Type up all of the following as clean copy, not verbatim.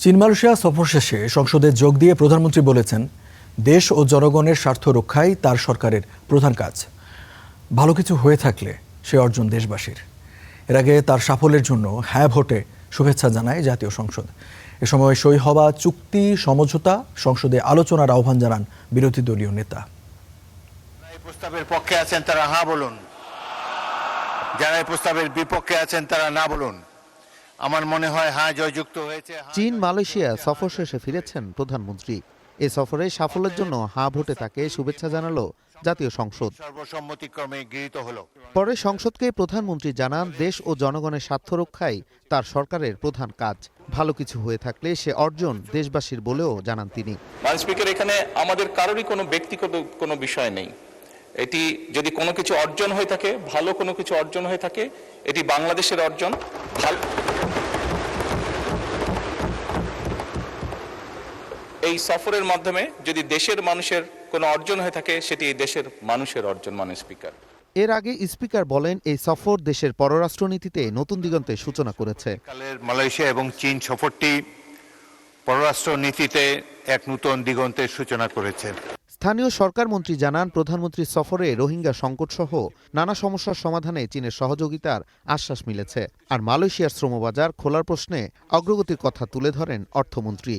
চীন মালয়েশিয়া সফর শেষে সংসদে যোগ দিয়ে প্রধানমন্ত্রী বলেছেন, দেশ ও জনগণের স্বার্থ রক্ষাই তার সরকারের প্রধান কাজ। ভালো কিছু হয়ে থাকলে সে অর্জন দেশবাসীর। এর আগে তার সাফল্যের জন্য হ্যাঁ ভোটে শুভেচ্ছা জানায় জাতীয় সংসদ। এ সময় সই হওয়া চুক্তি সমঝোতা সংসদে আলোচনার আহ্বান জানান বিরোধী দলীয় নেতা। এই প্রস্তাবের পক্ষে আছেন তারা হ্যাঁ বলুন, যারা এই প্রস্তাবের বিপক্ষে আছেন তারা না বলুন। আমার মনে হয় হ্যাঁ জয়যুক্ত হয়েছে। চীন মালয়েশিয়া সফর শেষে ফিরেছেন প্রধানমন্ত্রী। এ সফরে সাফল্যের জন্য হ্যাঁ ভোটে তাকে শুভেচ্ছা জানালো জাতীয় সংসদ। সর্বসম্মতিক্রমে গৃহীত হলো। পরে সংসদকে প্রধানমন্ত্রী জানান, দেশ ও জনগণের স্বার্থ রক্ষাই তার সরকারের প্রধান কাজ। ভালো কিছু হয়ে থাকলে সে অর্জন দেশবাসীর বলেও জানান তিনি। মাননীয় স্পিকার, এখানে আমাদের কারোরই কোনো ব্যক্তিগত কোনো বিষয় নেই। এটি যদি কোনো কিছু অর্জন হয়ে থাকে, ভালো কোনো কিছু অর্জন হয়ে থাকে, এটি বাংলাদেশের অর্জন। এই সফরের মাধ্যমে যদি দেশের মানুষের কোনো অর্জন হয়ে থাকে, সেটি দেশের মানুষের অর্জন। মাননীয় স্পিকার, এর আগে স্পিকার বলেন, এই সফর দেশের পররাষ্ট্রনীতিতে নতুন দিগন্তের সূচনা করেছে। মালয়েশিয়া এবং চীন সফরটি পররাষ্ট্র নীতিতে এক নতুন দিগন্তের সূচনা করেছে। স্থানীয় সরকার মন্ত্রী জানান, প্রধানমন্ত্রীর সফরে রোহিঙ্গা সংকট সহ নানা সমস্যার সমাধানে চীনের সহযোগিতার আশ্বাস মিলেছে। আর মালয়েশিয়ার শ্রমবাজার খোলার প্রশ্নে অগ্রগতির কথা তুলে ধরেন অর্থমন্ত্রী।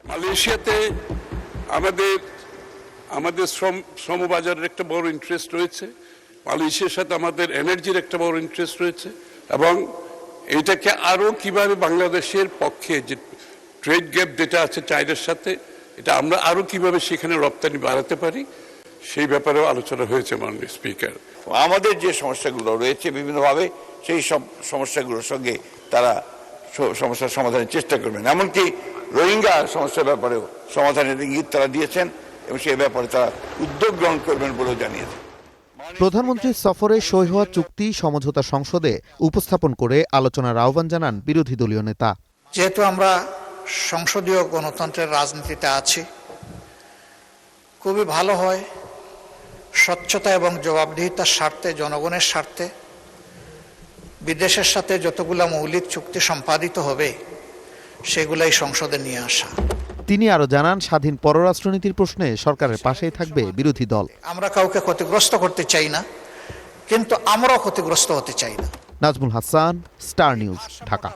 মালয়েশিয়াতে আমাদের শ্রমবাজারের একটা বড় ইন্টারেস্ট রয়েছে। মালয়েশিয়ার সাথে আমাদের এনার্জির একটা বড় ইন্টারেস্ট রয়েছে, এবং এটাকে আরো কিভাবে বাংলাদেশের পক্ষে যে ট্রেড গ্যাপ যেটা আছে চায়নার সাথে, এটা আমরা আরো কিভাবে সেখানে রপ্তানি বাড়াতে পারি, সেই ব্যাপারেও আলোচনা হয়েছে মাননীয় স্পিকার। আমাদের যে সমস্যাগুলো রয়েছে বিভিন্নভাবে, সেই সব সমস্যাগুলোর সঙ্গে তারা সমস্যার সমাধানের চেষ্টা করবেন। এমনকি রোহিঙ্গা সমস্যার ব্যাপারেও সমাধানের ইঙ্গিত তারা দিয়েছেন, এবং সেই ব্যাপারে তারা উদ্যোগ গ্রহণ করবেন বলেও জানিয়েছেন। প্রধানমন্ত্রীর সফরে সই হওয়া চুক্তি সমঝোতা সংসদে উপস্থাপন করে আলোচনার আহ্বান জানান বিরোধী দলীয় নেতা। যেহেতু আমরা সংসদীয় গণতন্ত্রের রাজনীতিতে আছি, খুবই ভালো হয় স্বচ্ছতা এবং জবাবদিহিতার স্বার্থে, জনগণের স্বার্থে বিদেশের সাথে যতগুলো মৌলিক চুক্তি সম্পাদিত হবে সেগুলাই সংসদে নিয়ে আসা। তিনি আরো জানান, স্বাধীন পররাষ্ট্রনীতির প্রশ্নে সরকারের পাশেই থাকবে বিরোধী দল। আমরা কাউকে ক্ষতিগ্রস্ত করতে চাই না, কিন্তু আমরাও ক্ষতিগ্রস্ত হতে চাই না। Nazmul Hasan, star news, Dhaka.